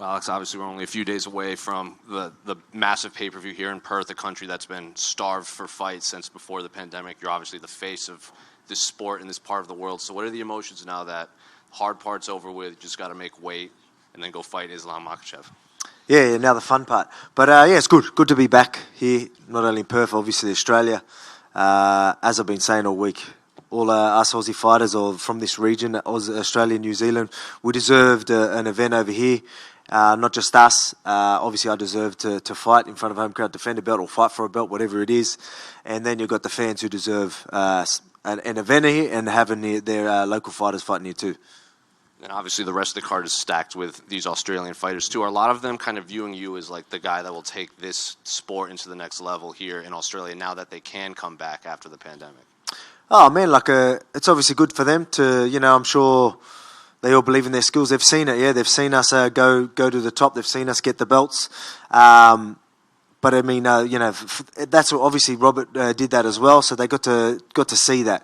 Well, Alex, obviously we're only a few days away from the massive pay-per-view here in Perth, a country that's been starved for fights since before the pandemic. You're obviously the face of this sport in this part of the world. So what are the emotions now that hard part's over with, you just got to make weight and then go fight Islam Makhachev? Yeah, now the fun part. But it's good to be back here, not only in Perth, obviously Australia. As I've been saying all week, all us Aussie fighters or from this region, Australia, New Zealand, we deserved an event over here. Not just us. Obviously, I deserve to fight in front of home crowd, defend a belt or fight for a belt, whatever it is. And then you've got the fans who deserve an event here and having their local fighters fighting here too. And obviously the rest of the card is stacked with these Australian fighters too. Are a lot of them kind of viewing you as like the guy that will take this sport into the next level here in Australia now that they can come back after the pandemic? Oh man, it's obviously good for them to, I'm sure they all believe in their skills. They've seen it, yeah. They've seen us go to the top. They've seen us get the belts. But I mean, that's what obviously Robert did that as well. So they got to see that,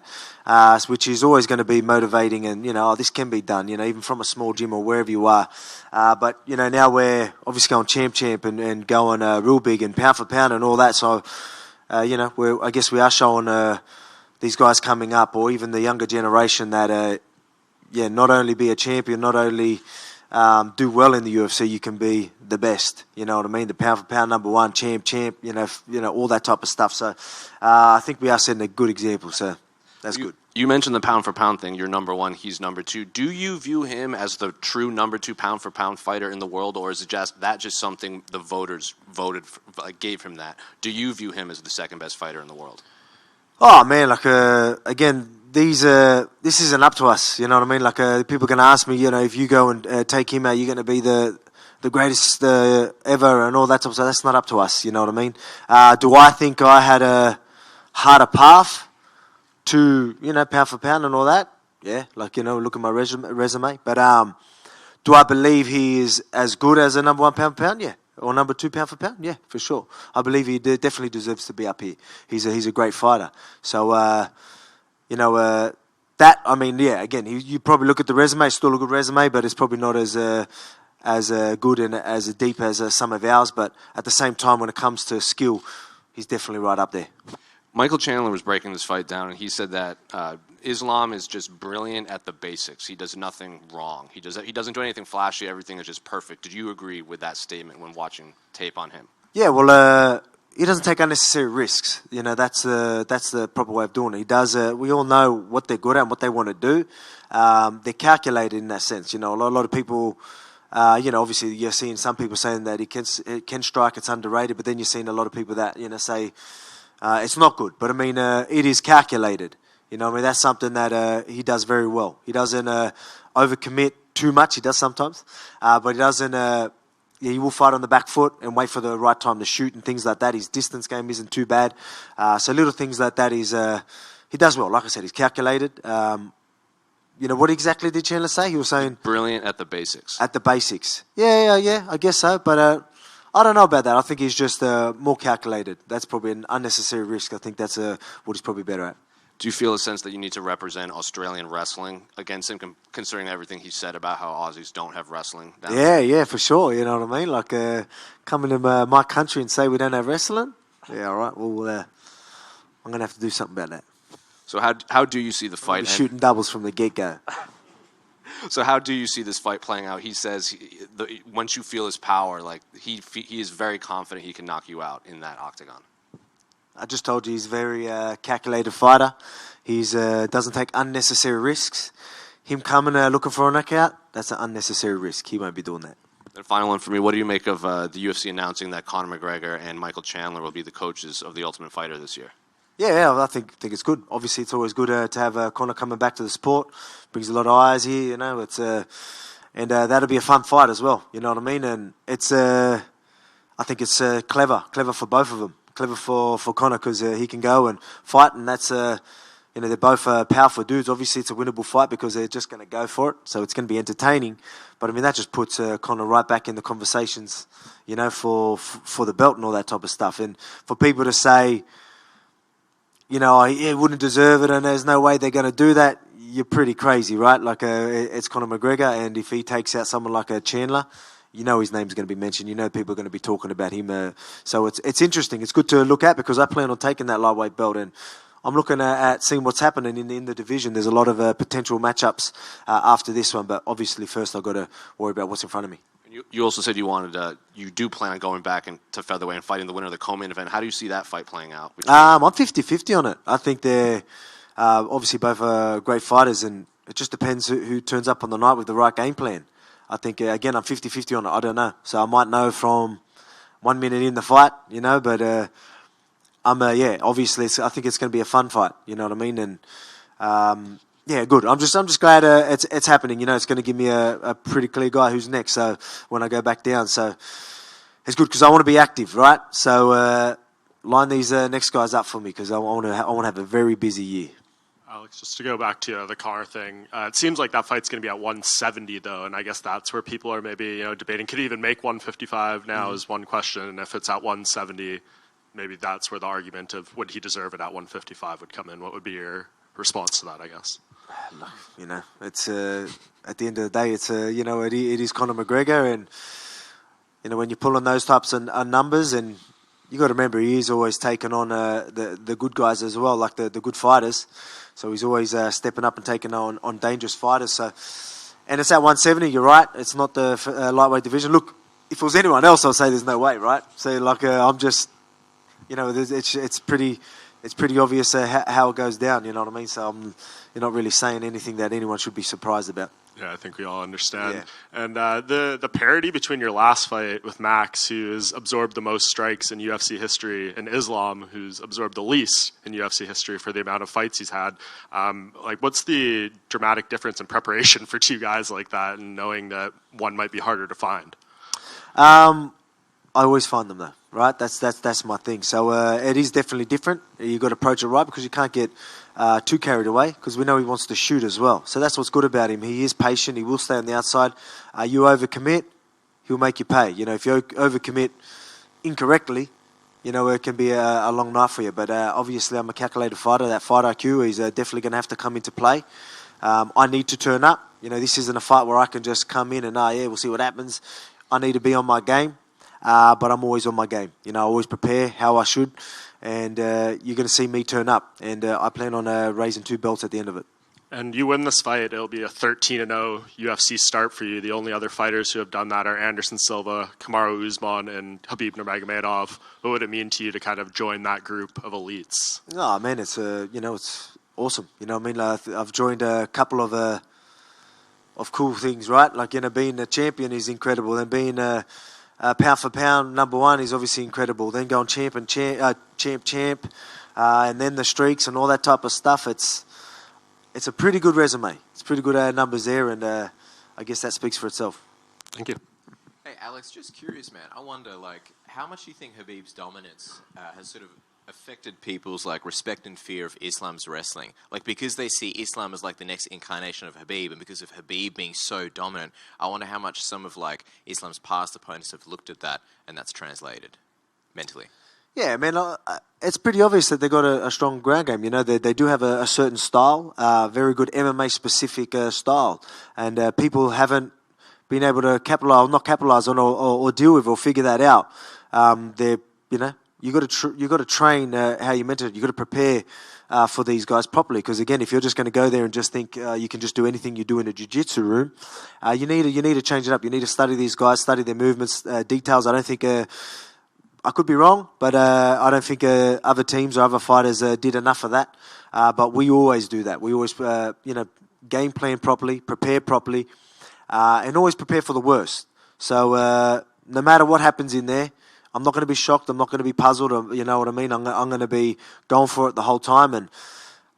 which is always going to be motivating. And this can be done. Even from a small gym or wherever you are. But now we're obviously going champ and going real big and pound for pound and all that. So I guess we are showing these guys coming up, or even the younger generation, that not only be a champion, not only do well in the UFC, you can be the best. You know what I mean? The pound for pound number one, champ, all that type of stuff. So I think we are setting a good example. So that's good. You mentioned the pound for pound thing. You're number one. He's number two. Do you view him as the true number two pound for pound fighter in the world, or is it just something the voters gave him that? Do you view him as the second best fighter in the world? Oh man, again. This isn't up to us, you know what I mean? People are going to ask me, if you go and take him out, you're going to be the greatest ever and all that type of stuff. That's not up to us, you know what I mean? Do I think I had a harder path to, pound for pound and all that? Yeah, look at my resume. But do I believe he is as good as a number one pound for pound? Yeah. Or number two pound for pound? Yeah, for sure. I believe he definitely deserves to be up here. He's a great fighter. So, again, you probably look at the resume, still a good resume, but it's probably not as good and as deep as some of ours. But at the same time, when it comes to skill, he's definitely right up there. Michael Chandler was breaking this fight down, and he said that Islam is just brilliant at the basics. He does nothing wrong. He doesn't do anything flashy. Everything is just perfect. Did you agree with that statement when watching tape on him? Yeah, well, he doesn't take unnecessary risks. That's the proper way of doing it. He does. We all know what they're good at and what they want to do. They're calculated in that sense. A lot of people, obviously you're seeing some people saying that he can strike, it's underrated, but then you're seeing a lot of people that, say it's not good. But I mean, it is calculated. That's something that he does very well. He doesn't overcommit too much. He does sometimes, but he doesn't. He will fight on the back foot and wait for the right time to shoot and things like that. His distance game isn't too bad. So little things like that he does well. Like I said, he's calculated. What exactly did Chandler say? He was saying brilliant at the basics. At the basics. Yeah, I guess so. But I don't know about that. I think he's just more calculated. That's probably an unnecessary risk. I think that's what he's probably better at. Do you feel a sense that you need to represent Australian wrestling against him, considering everything he said about how Aussies don't have wrestling? Yeah, for sure. You know what I mean? Coming to my country and say we don't have wrestling? Yeah, all right. Well, I'm going to have to do something about that. So how do you see the fight? Shooting doubles from the get-go. So how do you see this fight playing out? He says once you feel his power, he is very confident he can knock you out in that octagon. I just told you he's a very calculated fighter. He doesn't take unnecessary risks. Him coming looking for a knockout, that's an unnecessary risk. He won't be doing that. And final one for me, what do you make of the UFC announcing that Conor McGregor and Michael Chandler will be the coaches of The Ultimate Fighter this year? Yeah, I think it's good. Obviously, it's always good to have Conor coming back to the sport. Brings a lot of eyes here, It's and that'll be a fun fight as well. You know what I mean? And it's I think it's clever for both of them. Clever for Conor because he can go and fight, and that's they're both powerful dudes. Obviously, it's a winnable fight because they're just going to go for it, so it's going to be entertaining. But I mean, that just puts Conor right back in the conversations, for the belt and all that type of stuff. And for people to say, he wouldn't deserve it, and there's no way they're going to do that, you're pretty crazy, right? It's Conor McGregor, and if he takes out someone like a Chandler, you know his name's going to be mentioned. You know people are going to be talking about him. So it's interesting. It's good to look at because I plan on taking that lightweight belt, and I'm looking at seeing what's happening in the division. There's a lot of potential matchups after this one, but obviously first I've got to worry about what's in front of me. You also said you do plan on going back to featherweight and fighting the winner of the co-main event. How do you see that fight playing out? I'm 50-50 on it. I think they're obviously both great fighters, and it just depends who turns up on the night with the right game plan. I think, again, I'm 50-50 on it. I don't know. So I might know from 1 minute in the fight, but obviously I think it's going to be a fun fight, you know what I mean? And good. I'm just glad it's happening. It's going to give me a pretty clear guy who's next. So when I go back down, so it's good because I want to be active, right? So line these next guys up for me because I want to have a very busy year. Alex, just to go back to the Conor thing, it seems like that fight's going to be at 170 though, and I guess that's where people are maybe debating. Could he even make 155 now is one question, and if it's at 170, maybe that's where the argument of would he deserve it at 155 would come in. What would be your response to that, I guess? It's at the end of the day, it's it is Conor McGregor, and when you pull on those types of numbers, and you got to remember he is always taking on the good guys as well, like the good fighters. So he's always stepping up and taking on dangerous fighters. So, and it's at 170. You're right. It's not the lightweight division. Look, if it was anyone else, I'd say there's no way, right? So I'm just, it's pretty obvious how it goes down. You know what I mean? So you're not really saying anything that anyone should be surprised about. Yeah, I think we all understand. Yeah. And the parity between your last fight with Max, who has absorbed the most strikes in UFC history, and Islam, who's absorbed the least in UFC history for the amount of fights he's had, what's the dramatic difference in preparation for two guys like that, and knowing that one might be harder to find? I always find them though, right? That's my thing. So it is definitely different. You got to approach it right because you can't get too carried away because we know he wants to shoot as well. So that's what's good about him. He is patient. He will stay on the outside. You overcommit, he'll make you pay. If you overcommit incorrectly, it can be a long night for you. But obviously, I'm a calculated fighter. That fight IQ is definitely going to have to come into play. I need to turn up. This isn't a fight where I can just come in and we'll see what happens. I need to be on my game. But I'm always on my game. I always prepare how I should, and you're going to see me turn up. And I plan on raising 2 belts at the end of it. And you win this fight, it'll be a 13-0 UFC start for you. The only other fighters who have done that are Anderson Silva, Kamaru Usman, and Khabib Nurmagomedov. What would it mean to you to kind of join that group of elites? Oh man, it's it's awesome. I've joined a couple of cool things, right? Like being a champion is incredible, and being pound for pound #1 is obviously incredible. Then going champ, and then the streaks and all that type of stuff. It's a pretty good resume. It's pretty good numbers there, and I guess that speaks for itself. Thank you. Hey Alex, just curious, man. I wonder, how much do you think Khabib's dominance has sort of affected people's respect and fear of Islam's wrestling? Because they see Islam as the next incarnation of Khabib, and because of Khabib being so dominant, I wonder how much some of Islam's past opponents have looked at that and that's translated mentally. Yeah, man, it's pretty obvious that they got a strong ground game. They do have a certain style, very good MMA specific style, and people haven't been able to not capitalize on or deal with or figure that out. You got to train how you meant it. You got to prepare for these guys properly. Because again, if you're just going to go there and just think you can just do anything you do in a jiu-jitsu room, you need to change it up. You need to study these guys, study their movements, details. I don't think I could be wrong, but I don't think other teams or other fighters did enough of that. But we always do that. We always game plan properly, prepare properly, and always prepare for the worst. So no matter what happens in there, I'm not going to be shocked. I'm not going to be puzzled. You know what I mean? I'm going to be going for it the whole time. And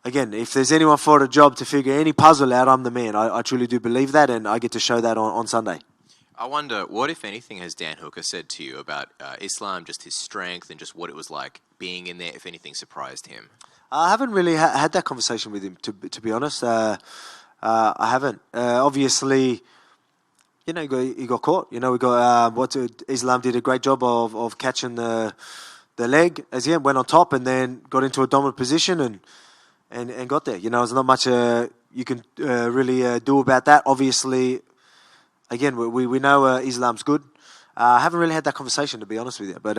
again, if there's anyone for a job to figure any puzzle out, I'm the man. I truly do believe that, and I get to show that on Sunday. I wonder, what, if anything, has Dan Hooker said to you about Islam, just his strength and just what it was like being in there, if anything surprised him? I haven't really had that conversation with him, to be honest. I haven't. Obviously, he got caught. We got Islam did a great job of catching the leg as he went on top and then got into a dominant position and got there. There's not much you can really do about that. Obviously, again, we know Islam's good. I haven't really had that conversation, to be honest with you. But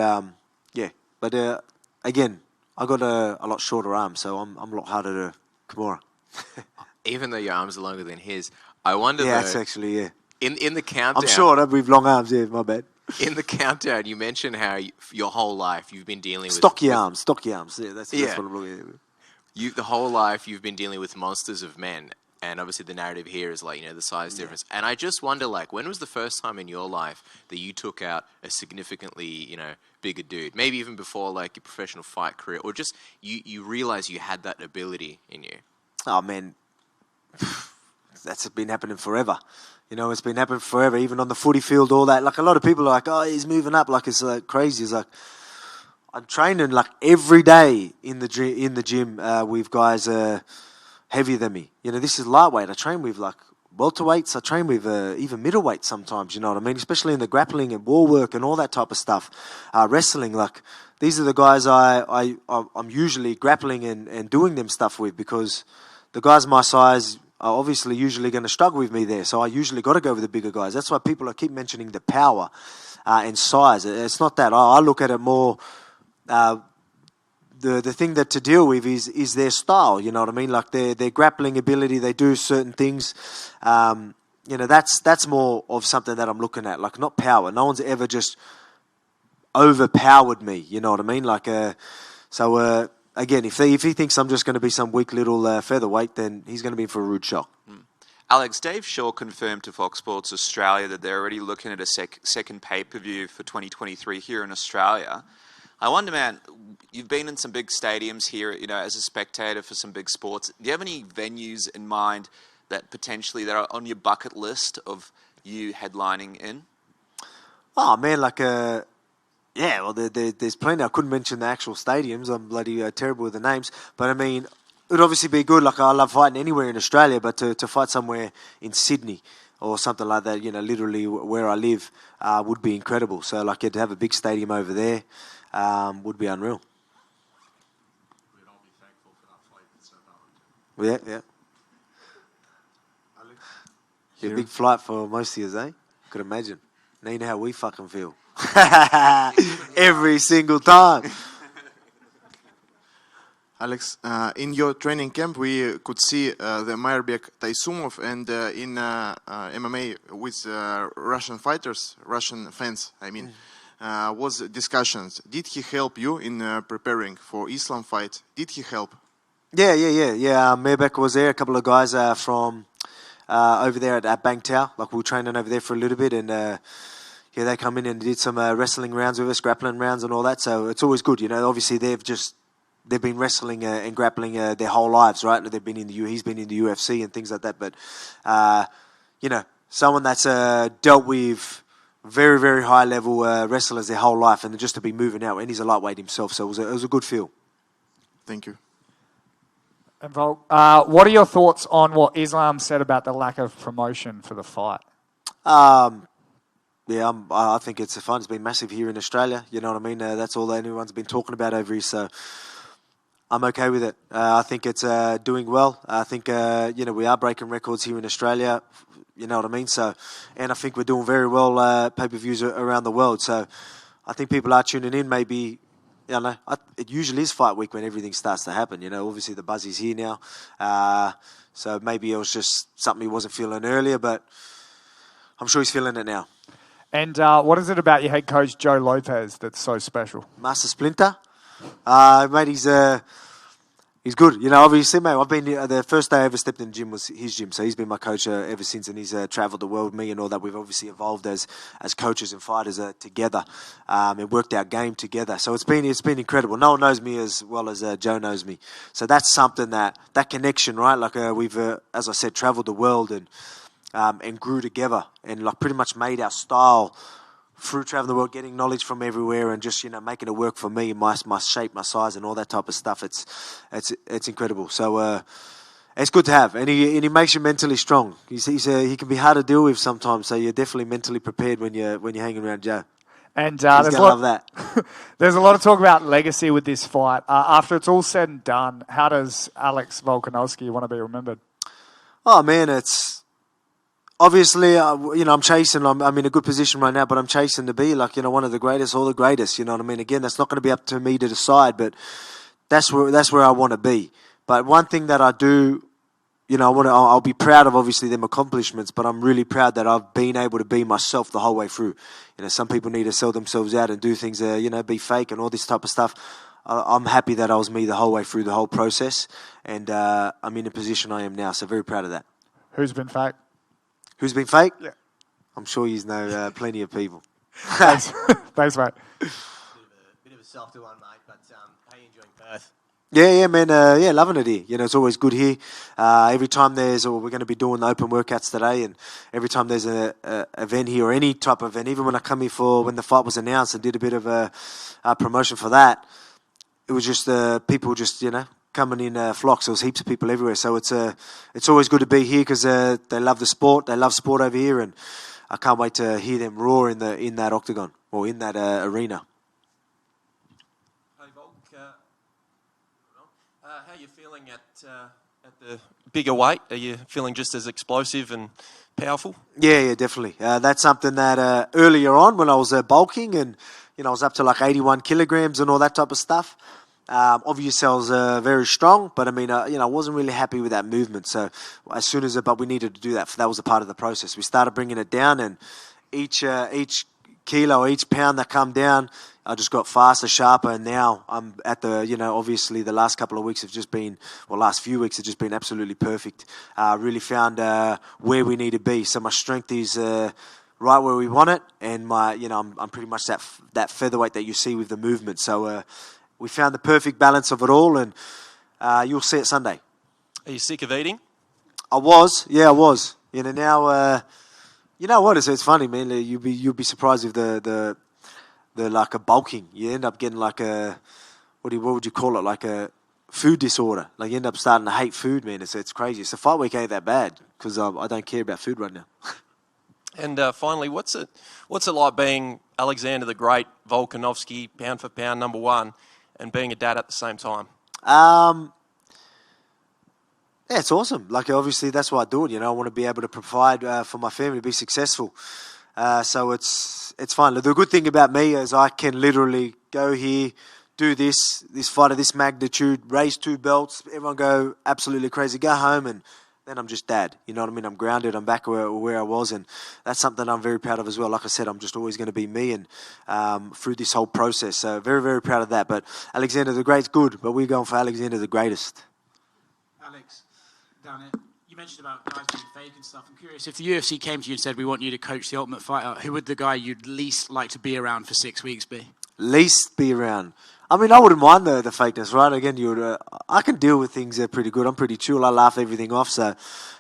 yeah, but again, I got a lot shorter arms, so I'm a lot harder to Kimura. Even though your arms are longer than his, I wonder. Yeah, though, that's actually in the countdown. I'm short with long arms. Yeah, my bad. In the countdown, you mentioned how your whole life you've been dealing with Stocky arms. Yeah, that's Yeah. what I'm looking at. the whole life you've been dealing with monsters of men, and obviously the narrative here is like the size difference. And I just wonder, like, when was the first time in your life that you took out a significantly bigger dude? Maybe even before like your professional fight career, or just you realize you had that ability in you. Oh man, that's been happening forever. It's been happening forever, even on the footy field, all that. Like, a lot of people are like, oh, he's moving up, like it's like crazy. It's like, I'm training like every day in the gym with guys heavier than me. This is lightweight. I train with like welterweights. I train with even middleweight sometimes, you know what I mean? Especially in the grappling and wall work and all that type of stuff. Wrestling, like, these are the guys I'm usually grappling and doing them stuff with, because the guys my size are obviously usually going to struggle with me there. So I usually got to go with the bigger guys. That's why people keep mentioning the power and size. It's not that. I look at it more, the thing that to deal with is their style, you know what I mean? Like their grappling ability, they do certain things. That's more of something that I'm looking at. Like, not power. No one's ever just overpowered me, you know what I mean? Like, again, if he thinks I'm just going to be some weak little featherweight, then he's going to be in for a rude shock. Alex, Dave Shaw confirmed to Fox Sports Australia that they're already looking at a second pay-per-view for 2023 here in Australia. I wonder, man, you've been in some big stadiums here, as a spectator for some big sports. Do you have any venues in mind that potentially that are on your bucket list of you headlining in? Oh, man, like... Yeah, well, there's plenty. I couldn't mention the actual stadiums. I'm bloody terrible with the names. But, I mean, it would obviously be good. Like, I love fighting anywhere in Australia, but to fight somewhere in Sydney or something like that, literally where I live, would be incredible. So, like, to have a big stadium over there would be unreal. We'd all be thankful for that flight. Yeah. Yeah, big flight for most of you, eh? Could imagine. Now you know how we fucking feel. Every single time. Alex, in your training camp, we could see the Mairbek Taisumov, and in MMA with Russian fighters, Russian fans, I mean, was discussions. Did he help you in preparing for Islam fight? Did he help? Yeah. Mairbek was there. A couple of guys from over there at Bangtao. Like, we were training over there for a little bit, and they come in and did some wrestling rounds with us, grappling rounds and all that. So it's always good, Obviously, they've been wrestling and grappling their whole lives, right? They've been he's been in the UFC and things like that. But someone that's dealt with very, very high level wrestlers their whole life, and just to be moving out, and he's a lightweight himself, so it was a good feel. Thank you. And Volk, what are your thoughts on what Islam said about the lack of promotion for the fight? Yeah, I think it's fun. It's been massive here in Australia. You know what I mean? That's all anyone's been talking about over here. So I'm okay with it. I think it's doing well. I think we are breaking records here in Australia. You know what I mean? So, and I think we're doing very well pay-per-views around the world. So I think people are tuning in. Maybe it usually is fight week when everything starts to happen. Obviously the buzz is here now. So maybe it was just something he wasn't feeling earlier, but I'm sure he's feeling it now. And what is it about your head coach, Joe Lopez, that's so special? Master Splinter. Mate, he's good. Obviously, mate, I've been the first day I ever stepped in the gym was his gym. So he's been my coach ever since, and he's travelled the world with me and all that. We've obviously evolved as coaches and fighters together and worked our game together. So it's been incredible. No one knows me as well as Joe knows me. So that's something that connection, right? Like we've, as I said, travelled the world and grew together and like pretty much made our style through traveling the world, getting knowledge from everywhere, and just making it work for me, my shape, my size, and all that type of stuff. It's incredible. So it's good to have, and he makes you mentally strong. He can be hard to deal with sometimes, so you're definitely mentally prepared when you're hanging around Joe. And there's a lot of that. There's a lot of talk about legacy with this fight. After it's all said and done, how does Alex Volkanovski want to be remembered? Oh man, obviously, I'm chasing. I'm in a good position right now, but I'm chasing to be like, one of the greatest or the greatest. You know what I mean? Again, that's not going to be up to me to decide, but that's where I want to be. But one thing that I do, I'll be proud of obviously them accomplishments, but I'm really proud that I've been able to be myself the whole way through. Some people need to sell themselves out and do things, be fake and all this type of stuff. I'm happy that I was me the whole way through the whole process, and I'm in the position I am now. So very proud of that. Who's been fake? Who's been fake? Yeah. I'm sure you know plenty of people. Thanks, thanks, mate. Bit of a softer one, mate, but how are you enjoying Perth? Yeah, man. Loving it here. It's always good here. Every time we're going to be doing the open workouts today, and every time there's a event here or any type of event, even when I come here when the fight was announced and did a bit of a promotion for that, it was just people just, coming in flocks. There was heaps of people everywhere. So it's always good to be here because they love the sport. They love sport over here, and I can't wait to hear them roar in that octagon or in that arena. Hey, Volk. How are you feeling at the bigger weight? Are you feeling just as explosive and powerful? Yeah, definitely. That's something that earlier on when I was bulking and I was up to like 81 kilograms and all that type of stuff. Obviously, I was very strong, but I mean, I wasn't really happy with that movement. So as soon as but we needed to do that. That was a part of the process. We started bringing it down, and each kilo, each pound that come down, I just got faster, sharper, and now I'm at the, obviously the last couple of weeks have just been, last few weeks have just been absolutely perfect. Really found where we need to be. So my strength is right where we want it, and my, I'm pretty much that featherweight that you see with the movement. So we found the perfect balance of it all, and you'll see it Sunday. Are you sick of eating? I was. Now, you know what? It's funny, man. You'll be surprised with the like a bulking. You end up getting like a what would you call it? Like a food disorder. Like you end up starting to hate food, man. It's crazy. So fight week ain't that bad because I don't care about food right now. And finally, what's it like being Alexander the Great, Volkanovski, pound for pound #1, and being a dad at the same time? Yeah, it's awesome. Like, obviously, that's why I do it. I want to be able to provide for my family, to be successful. So it's fine. The good thing about me is I can literally go here, do this fight of this magnitude, raise 2 belts, everyone go absolutely crazy, go home, and then I'm just dad. You know what I mean? I'm grounded. I'm back where I was, and that's something I'm very proud of as well. Like I said, I'm just always going to be me, and through this whole process. So very, very proud of that. But Alexander the Great's good, but we're going for Alexander the Greatest. Alex, down it. You mentioned about guys being fake and stuff. I'm curious, if the UFC came to you and said, we want you to coach the Ultimate Fighter, who would the guy you'd least like to be around for 6 weeks be? Least be around. I mean, I wouldn't mind the fakeness, right? Again, I can deal with things pretty good. I'm pretty chill. I laugh everything off, so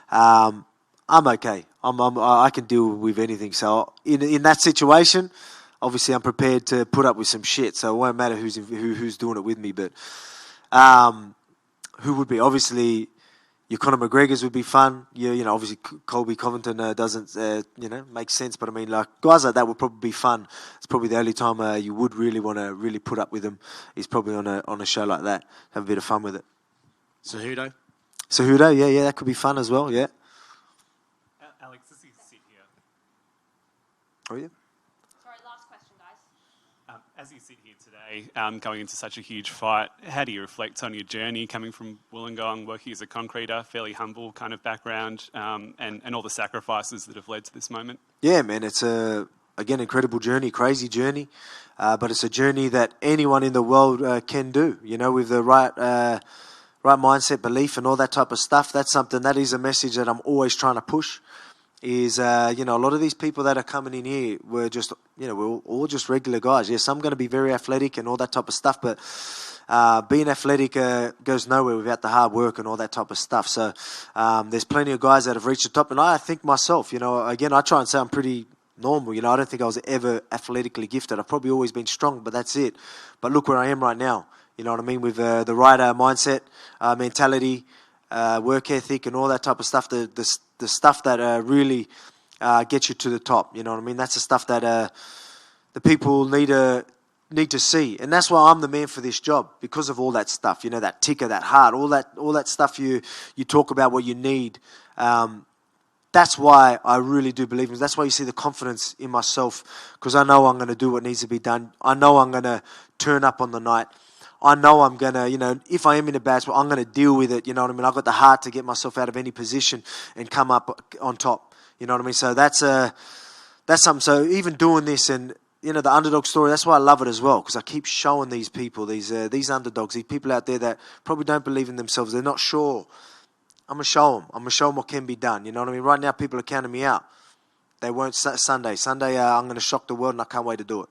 I'm okay. I can deal with anything. So in that situation, obviously I'm prepared to put up with some shit. So it won't matter who's doing it with me. But who would be? Obviously, your Conor McGregor's would be fun. Obviously Colby Covington doesn't, make sense. But I mean, like guys like that would probably be fun. It's probably the only time you would really want to really put up with them is probably on a show like that. Have a bit of fun with it. Cejudo, yeah, that could be fun as well. Yeah. Alex, as you sit here. Oh yeah. Sorry, last question, guys. As you sit here today, going into such a huge fight, how do you reflect on your journey coming from Wollongong, working as a concreter, fairly humble kind of background, and all the sacrifices that have led to this moment? Yeah, man, it's again, incredible journey, crazy journey, but it's a journey that anyone in the world can do, with the right mindset, belief, and all that type of stuff. That's something, that is a message that I'm always trying to push. Is a lot of these people that are coming in here were just we're all just regular guys. Yes, some going to be very athletic and all that type of stuff, but being athletic goes nowhere without the hard work and all that type of stuff. So there's plenty of guys that have reached the top, and I think myself, again, I try and say I'm pretty normal. I don't think I was ever athletically gifted. I've probably always been strong, but that's it. But look where I am right now. You know what I mean? With the right mindset, mentality, work ethic, and all that type of stuff. The stuff that really gets you to the top. You know what I mean? That's the stuff that the people need to see, and that's why I'm the man for this job, because of all that stuff. That ticker, that heart, all that stuff you talk about, what you need. that's why I really do believe in it. That's why you see the confidence in myself, because I know I'm going to do what needs to be done. I know I'm going to turn up on the night. I know I'm going to, if I am in a bad spot, I'm going to deal with it. You know what I mean? I've got the heart to get myself out of any position and come up on top. You know what I mean? So that's something. So even doing this and, the underdog story, that's why I love it as well, because I keep showing these people, these underdogs, these people out there that probably don't believe in themselves. They're not sure. I'm going to show them. I'm going to show them what can be done. You know what I mean? Right now, people are counting me out. They won't Sunday. Sunday, I'm going to shock the world, and I can't wait to do it.